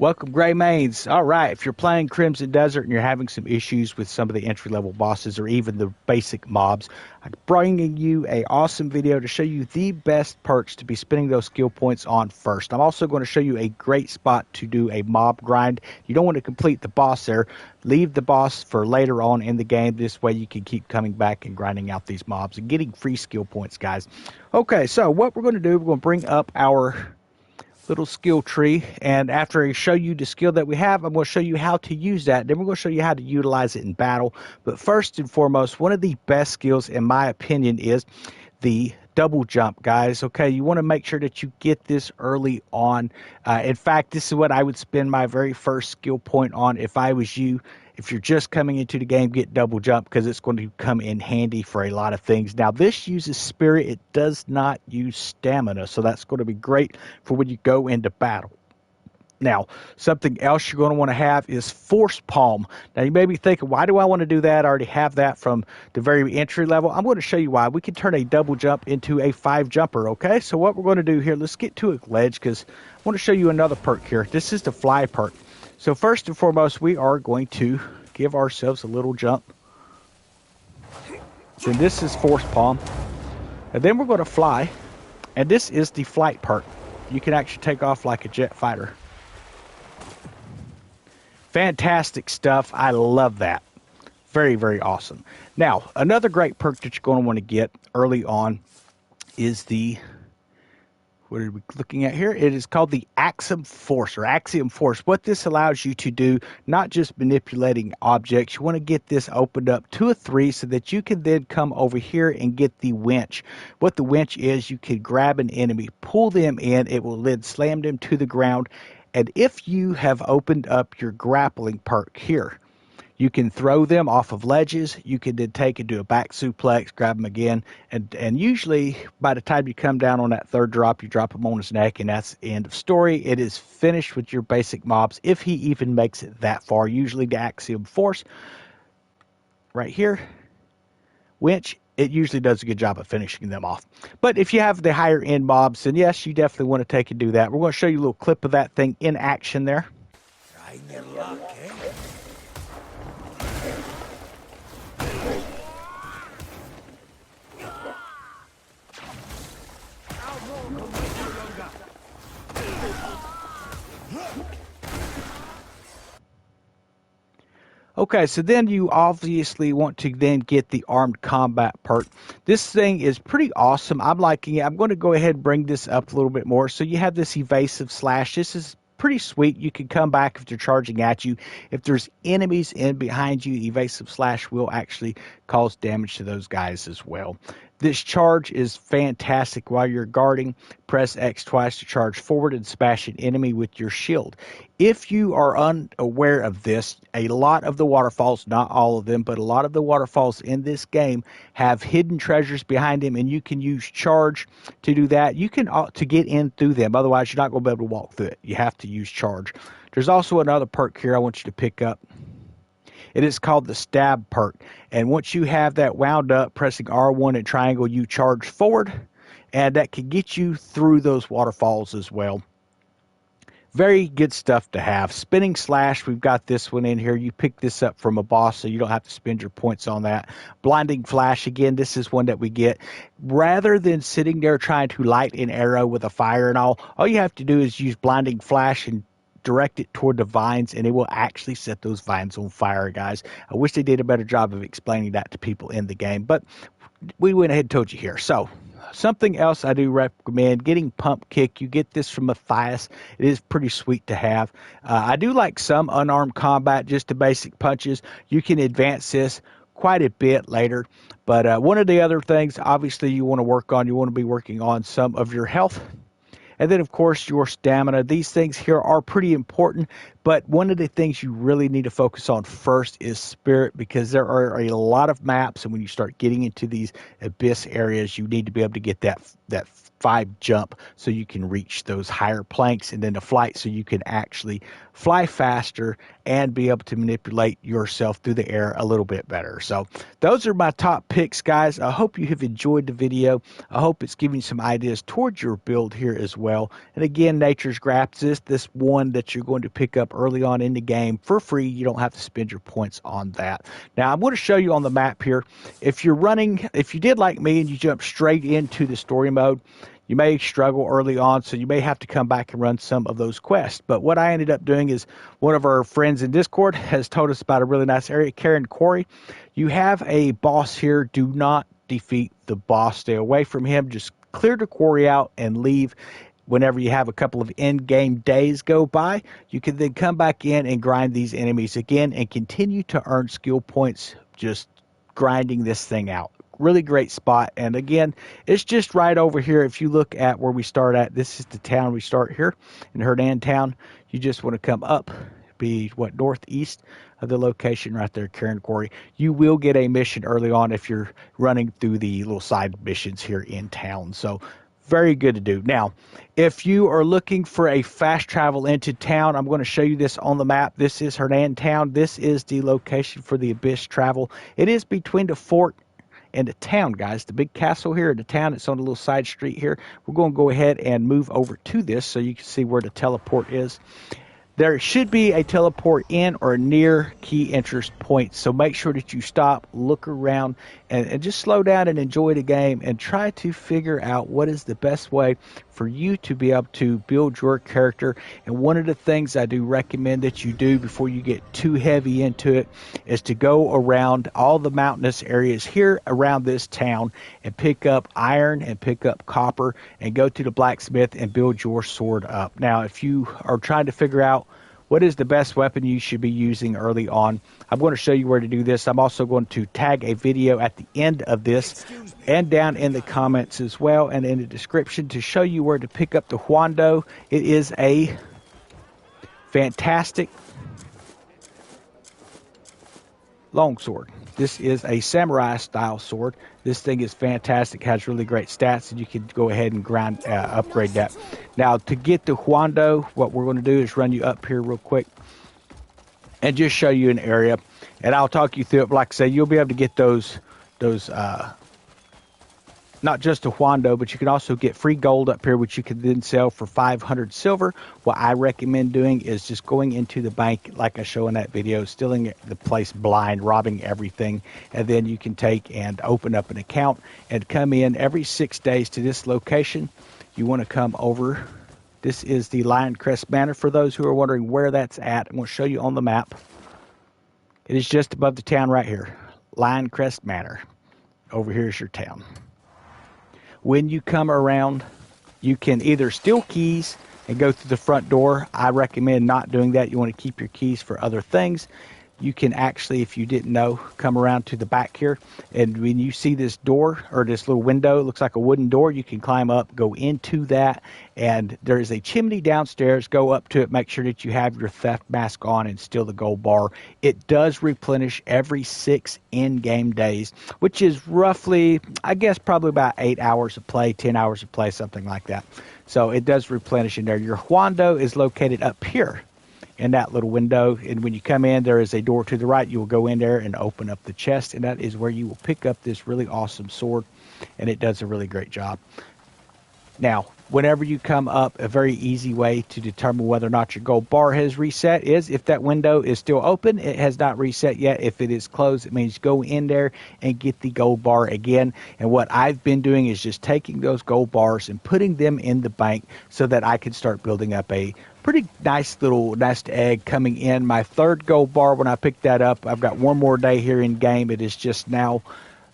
Welcome, Gray Mains. All right, if you're playing Crimson Desert and you're having some issues with some of the entry-level bosses or even the basic mobs, I'm bringing you an awesome video to show you the best perks to be spending those skill points on first. I'm also going to show you a great spot to do a mob grind. You don't want to complete the boss there. Leave the boss for later on in the game. This way you can keep coming back and grinding out these mobs and getting free skill points, guys. Okay, so what we're going to do, we're going to bring up our little skill tree, and after I show you the skill that we have, I'm going to show you how to use that. Then we're going to show you how to utilize it in battle. But first and foremost, one of the best skills in my opinion is the double jump, guys. Okay, you want to make sure that you get this early on. In fact, this is what I would spend my very first skill point on if I was you. If you're just coming into the game, get double jump because it's going to come in handy for a lot of things. Now, this uses spirit. It does not use stamina, so that's going to be great for when you go into battle. Now, something else you're going to want to have is force palm. Now, you may be thinking, why do I want to do that? I already have that from the very entry level. I'm going to show you why. We can turn a double jump into a 5-jumper, okay? So what we're going to do here, let's get to a ledge because I want to show you another perk here. This is the fly perk. So first and foremost, we are going to give ourselves a little jump. Then this is force palm. And then we're going to fly. And this is the flight perk. You can actually take off like a jet fighter. Fantastic stuff. I love that. Very, very awesome. Now, another great perk that you're going to want to get early on is the... what are we looking at here? It is called the Axiom Force or Axiom Force. What this allows you to do, not just manipulating objects, you want to get this opened up to a 3 so that you can then come over here and get the winch. What the winch is, you can grab an enemy, pull them in, it will then slam them to the ground. And if you have opened up your grappling perk here, you can throw them off of ledges. You can then take and do a back suplex, grab them again. And usually by the time you come down on that third drop, you drop him on his neck, and that's the end of story. It is finished with your basic mobs if he even makes it that far. Usually the Axiom Force right here, winch, it usually does a good job of finishing them off. But if you have the higher end mobs, then yes, you definitely want to take and do that. We're going to show you a little clip of that thing in action there. Trying your luck, eh? Okay, so then you obviously want to then get the armed combat perk. This thing is pretty awesome. I'm liking it. I'm going to go ahead and bring this up a little bit more. So you have this evasive slash. This is pretty sweet. You can come back if they're charging at you. If there's enemies in behind you, evasive slash will actually cause damage to those guys as well. This charge is fantastic. While you're guarding, press X twice to charge forward and smash an enemy with your shield. If you are unaware of this, a lot of the waterfalls, not all of them, but a lot of the waterfalls in this game have hidden treasures behind them, and you can use charge to do that. You can to get in through them. Otherwise, you're not going to be able to walk through it. You have to use charge. There's also another perk here I want you to pick up. It is called the stab perk. And once you have that wound up, pressing R1 and triangle, you charge forward. And that can get you through those waterfalls as well. Very good stuff to have. Spinning slash, we've got this one in here. You pick this up from a boss, so you don't have to spend your points on that. Blinding flash, again, this is one that we get. Rather than sitting there trying to light an arrow with a fire and all you have to do is use blinding flash and direct it toward the vines, and it will actually set those vines on fire, guys. I wish they did a better job of explaining that to people in the game, but we went ahead and told you here. So something else I do recommend, getting pump kick. You get this from Matthias. It is pretty sweet to have. I do like some unarmed combat, just the basic punches. You can advance this quite a bit later, but one of the other things obviously you want to be working on some of your health. And then, of course, your stamina. These things here are pretty important But one of the things you really need to focus on first is spirit, because there are a lot of maps, and when you start getting into these abyss areas, you need to be able to get that 5 jump so you can reach those higher planks, and then the flight so you can actually fly faster and be able to manipulate yourself through the air a little bit better. So those are my top picks, guys. I hope you have enjoyed the video. I hope it's giving you some ideas towards your build here as well. And again, Nature's Graps is this one that you're going to pick up early on in the game for free. You don't have to spend your points on that. Now, I'm going to show you on the map here. If you did like me and you jump straight into the story mode, you may struggle early on, so you may have to come back and run some of those quests. But what I ended up doing is, one of our friends in Discord has told us about a really nice area, Karen Quarry. You have a boss here. Do not defeat the boss. Stay away from him. Just clear the quarry out and leave. Whenever you have a couple of in-game days go by, you can then come back in and grind these enemies again and continue to earn skill points just grinding this thing out. Really great spot. And again, it's just right over here. If you look at where we start at, this is the town we start here in Hernan Town. You just want to come up, be northeast of the location right there, Karen Quarry. You will get a mission early on if you're running through the little side missions here in town. So very good to do. Now, if you are looking for a fast travel into town, I'm going to show you this on the map. This is Hernan Town. This is the location for the Abyss travel. It is between the fort and the town, guys. The big castle here in the town, it's on a little side street here. We're going to go ahead and move over to this so you can see where the teleport is. There should be a teleport in or near key interest points, so make sure that you stop, look around, and just slow down and enjoy the game and try to figure out what is the best way for you to be able to build your character. And one of the things I do recommend that you do before you get too heavy into it is to go around all the mountainous areas here around this town and pick up iron and pick up copper and go to the blacksmith and build your sword up. Now, if you are trying to figure out what is the best weapon you should be using early on, I'm going to show you where to do this. I'm also going to tag a video at the end of this and down in the comments as well and in the description to show you where to pick up the Huando. It is a fantastic longsword. This is a samurai style sword. This thing is fantastic, has really great stats, and you can go ahead and upgrade that. Now, to get the Huando, what we're going to do is run you up here real quick and just show you an area, and I'll talk you through it. But like I say, you'll be able to get those not just a Huando, but you can also get free gold up here, which you can then sell for 500 silver. What I recommend doing is just going into the bank, like I show in that video, stealing the place blind, robbing everything, and then you can take and open up an account and come in every 6 days to this location. You want to come over. This is the Lioncrest Manor. For those who are wondering where that's at, I'm going to show you on the map. It is just above the town right here. Lioncrest Manor. Over here is your town. When you come around, you can either steal keys and go through the front door. I recommend not doing that. You want to keep your keys for other things. You can actually, if you didn't know, come around to the back here. And when you see this door or this little window, it looks like a wooden door, you can climb up, go into that. And there is a chimney downstairs. Go up to it. Make sure that you have your theft mask on and steal the gold bar. It does replenish every 6 in-game days, which is roughly, I guess, probably about 8 hours of play, 10 hours of play, something like that. So it does replenish in there. Your Huando is located up here in that little window, and when you come in, there is a door to the right. You will go in there and open up the chest, and that is where you will pick up this really awesome sword, and it does a really great job. Now, whenever you come up, a very easy way to determine whether or not your gold bar has reset is if that window is still open, it has not reset yet. If it is closed, it means go in there and get the gold bar again. And what I've been doing is just taking those gold bars and putting them in the bank so that I can start building up a pretty nice little nest egg coming in. My 3rd gold bar, when I picked that up, I've got one more day here in game. It is just now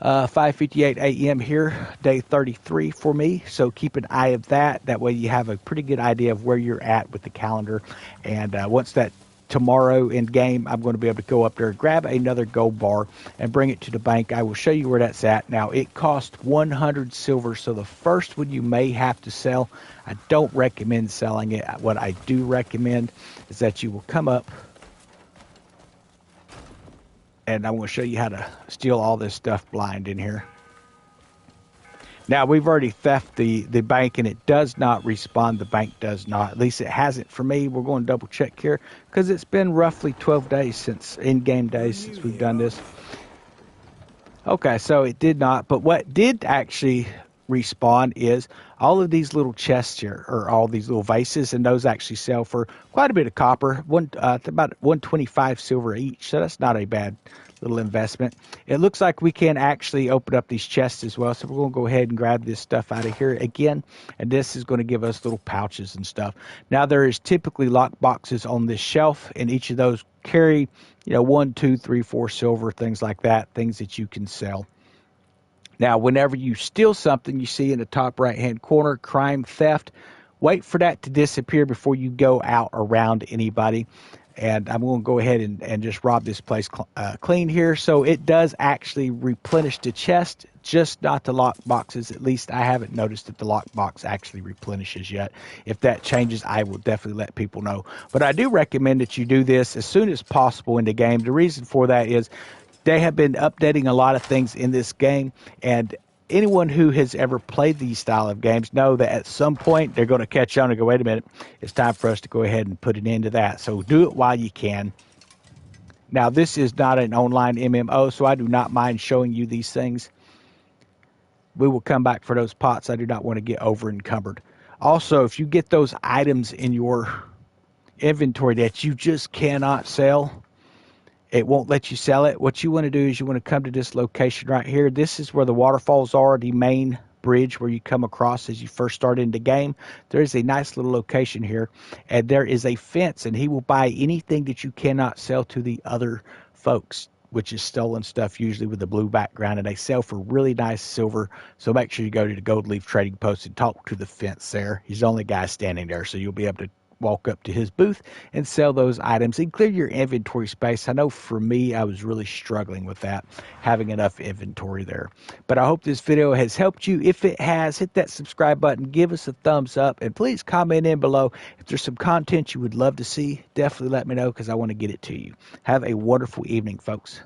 5:58 a.m. here, day 33 for me. So keep an eye of that. That way you have a pretty good idea of where you're at with the calendar. And once that tomorrow in game, I'm going to be able to go up there, grab another gold bar, and bring it to the bank. I will show you where that's at. Now, it costs 100 silver, so the first one you may have to sell. I don't recommend selling it. What I do recommend is that you will come up, and I'm going to show you how to steal all this stuff blind in here. Now, we've already theft the bank, and it does not respawn. The bank does not. At least it hasn't for me. We're going to double check here because it's been roughly 12 days since in-game days since we've done this. Okay, so it did not. But what did actually respawn is all of these little chests here, or all these little vases, and those actually sell for quite a bit of copper, about 125 silver each. So that's not a bad little investment. It looks like we can actually open up these chests as well. So we're going to go ahead and grab this stuff out of here again. And this is going to give us little pouches and stuff. Now, there is typically lock boxes on this shelf, and each of those carry, 1, 2, 3, 4 silver, things like that, things that you can sell. Now, whenever you steal something, you see in the top right-hand corner, crime, theft, wait for that to disappear before you go out around anybody. And I'm going to go ahead and just rob this place clean here. So it does actually replenish the chest, just not the lock boxes. At least I haven't noticed that the lock box actually replenishes yet. If that changes, I will definitely let people know. But I do recommend that you do this as soon as possible in the game. The reason for that is they have been updating a lot of things in this game, and anyone who has ever played these style of games know that at some point they're going to catch on and go, wait a minute, it's time for us to go ahead and put an end to that. So do it while you can. Now, this is not an online MMO, so I do not mind showing you these things. We will come back for those pots. I do not want to get over encumbered. Also, if you get those items in your inventory that you just cannot sell, it won't let you sell it. What you want to do is you want to come to this location right here. This is where the waterfalls are, the main bridge where you come across as you first start in the game. There is a nice little location here, and there is a fence, and he will buy anything that you cannot sell to the other folks, which is stolen stuff, usually with a blue background, and they sell for really nice silver. So make sure you go to the Gold Leaf Trading Post and talk to the fence there. He's the only guy standing there, so you'll be able to walk up to his booth and sell those items and clear your inventory space. I know for me, I was really struggling with that, having enough inventory there. But I hope this video has helped you. If it has, hit that subscribe button, give us a thumbs up, and please comment in below if there's some content you would love to see. Definitely let me know because I want to get it to you. Have a wonderful evening, folks.